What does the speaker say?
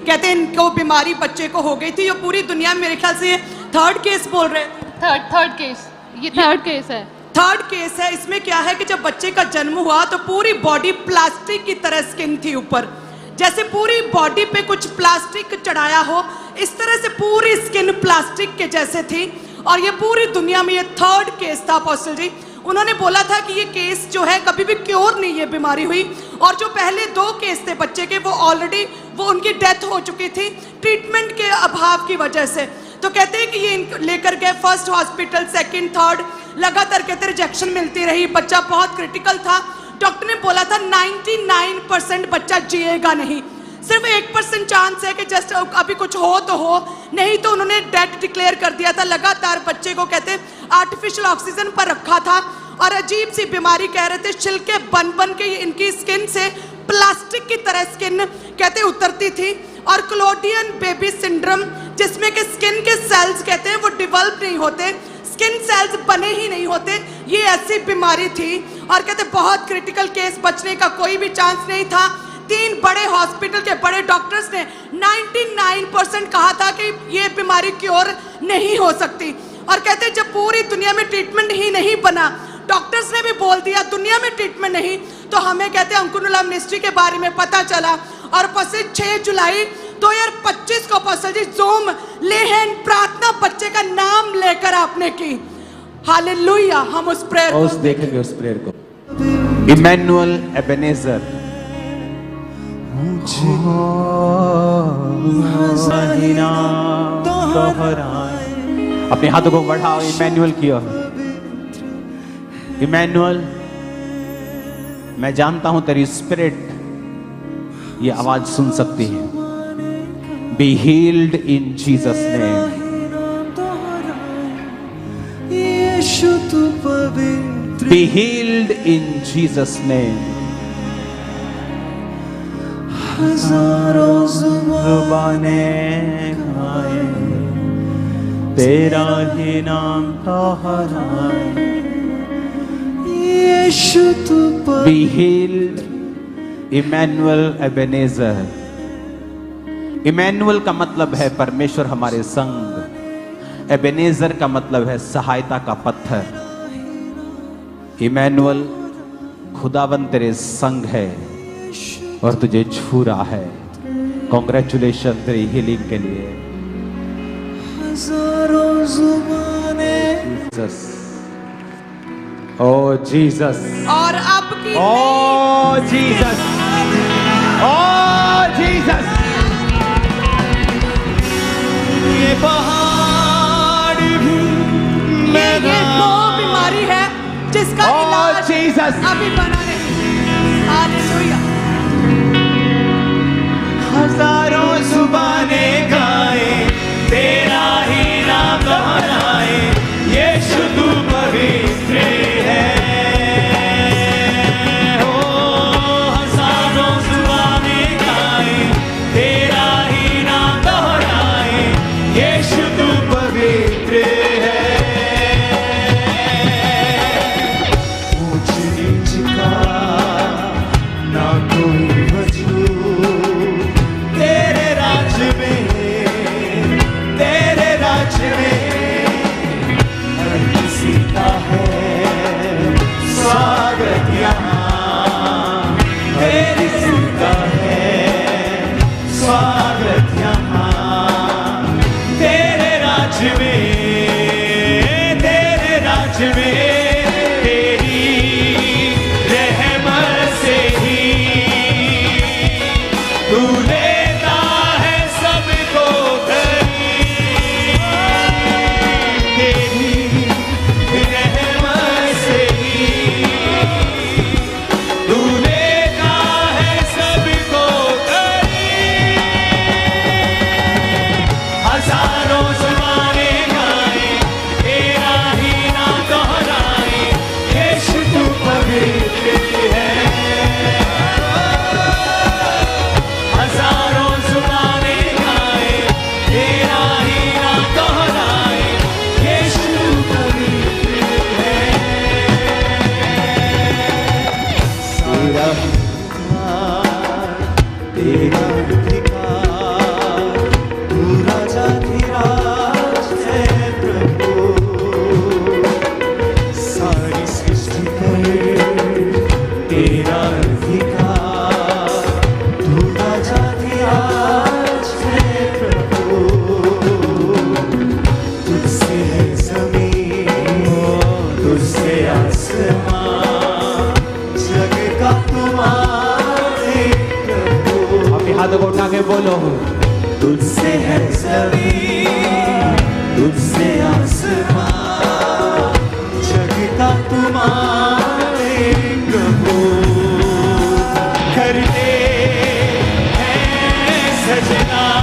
कहते हैं इनको बीमारी बच्चे को हो गई थी। ये पूरी दुनिया में मेरे ख्याल से थर्ड केस बोल रहे हैं, थर्ड केस, ये थर्ड केस है। थर्ड केस है। इसमें क्या है कि जब बच्चे का जन्म हुआ तो पूरी बॉडी प्लास्टिक की तरह स्किन थी ऊपर, जैसे पूरी बॉडी पे कुछ प्लास्टिक चढ़ाया हो, इस तरह से पूरी स्किन प्लास्टिक के जैसे थी। और ये पूरी दुनिया में ये थर्ड केस था अपोस्टल जी। उन्होंने बोला था कि ये केस जो है कभी भी क्योर नहीं ये बीमारी हुई, और जो पहले 2 केस थे बच्चे के वो ऑलरेडी उनकी डेथ हो चुकी थी ट्रीटमेंट के अभाव की वजह से। तो कहते हैं कि ये लेकर गए फर्स्ट हॉस्पिटल, सेकंड, थर्ड, लगातार कहते रिजेक्शन मिलती रही। बच्चा बहुत क्रिटिकल था। डॉक्टर ने बोला था 99% बच्चा जिएगा नहीं, सिर्फ 1% चांस है कि जस्ट अभी कुछ हो तो हो, नहीं तो उन्होंने डेथ डिक्लेयर कर दिया था। लगातार बच्चे को कहते आर्टिफिशियल ऑक्सीजन पर रखा था और अजीब सी बीमारी कह रहे थे, छिलके बन बन के इनकी स्किन से प्लास्टिक की तरह स्किन कहते उतरती थी। और क्लोडियन बेबी सिंड्रोम, जिसमें के स्किन के सेल्स कहते हैं वो डेवलप नहीं होते, स्किन सेल्स बने ही नहीं होते, ये ऐसी बीमारी थी। और कहते बहुत क्रिटिकल केस, बचने का कोई भी चांस नहीं था। 3 बड़े हॉस्पिटल के बड़े डॉक्टर्स ने 99% कहा था कि ये बीमारी क्योर नहीं हो सकती। और कहते जब पूरी दुनिया में ट्रीटमेंट ही नहीं बना, डॉक्टर्स ने भी बोल दिया दुनिया में ट्रीटमेंट नहीं, तो हमें कहते अंकुरनुला मिनिस्ट्री के बारे में पता चला। और 6 जुलाई 2025 को अपोस्टल जी ज़ूम लेहन प्रार्थना बच्चे का नाम लेकर आपने की। हालेलुया। हम उस प्रेयर को देखेंगे, उस प्रेयर को। इमैनुअल एबेनेजर, अपने हाथों को बढ़ाओ इमैनुअल की ओर। इमैनुअल, मैं जानता हूं तेरी स्पिरिट ये आवाज सुन सकती है। Be healed in Jesus name. Be healed in Jesus name. हजारों जुबानें गाए तेरा ही नाम दोहराए, यीशु तू be healed. Emmanuel Ebenezer. Emmanuel का मतलब है परमेश्वर हमारे संग। एबेनेजर का मतलब है सहायता का पत्थर। इमैनुअल, खुदावन तेरे संग है और तुझे छू रहा है। कॉन्ग्रेचुलेशन तेरी हीलिंग के लिए। जीसस, ओ जीसस, और आपकी ओ जीसस, ओ जीसस। ये पहाड़ भी ये वो बीमारी है जिसका इलाज जीसस अभी बना नहीं। हालेलुया। हजारों जुबानें गाए तेरा ही नाम दोहराए, यीशु तू पवित्र है। ओ हजारों जुबानें गाए तेरा ही नाम दोहराए, यीशु तू पवित्र है। ऊंच नीच का ना कोई वजूद तेरे राज में, तेरे राज में हर किसी का है स्वागत यहाँ, हर किसी का है स्वागत यहाँ। तेरे राज में, तेरे राज में तेरी रहमत से ही तू लेता है सबको करीब। तेरी रहमत से ही तू लेता है सबको करीब। हजारों जुबानें गाए तेरा ही नाम दोहराए, यीशु तू पवित्र है। हजारों उठा के बोलो, तुझसे है ज़मीन, तुझसे आसमां, जगता तुम्हारे प्रभु। करते हैं सजना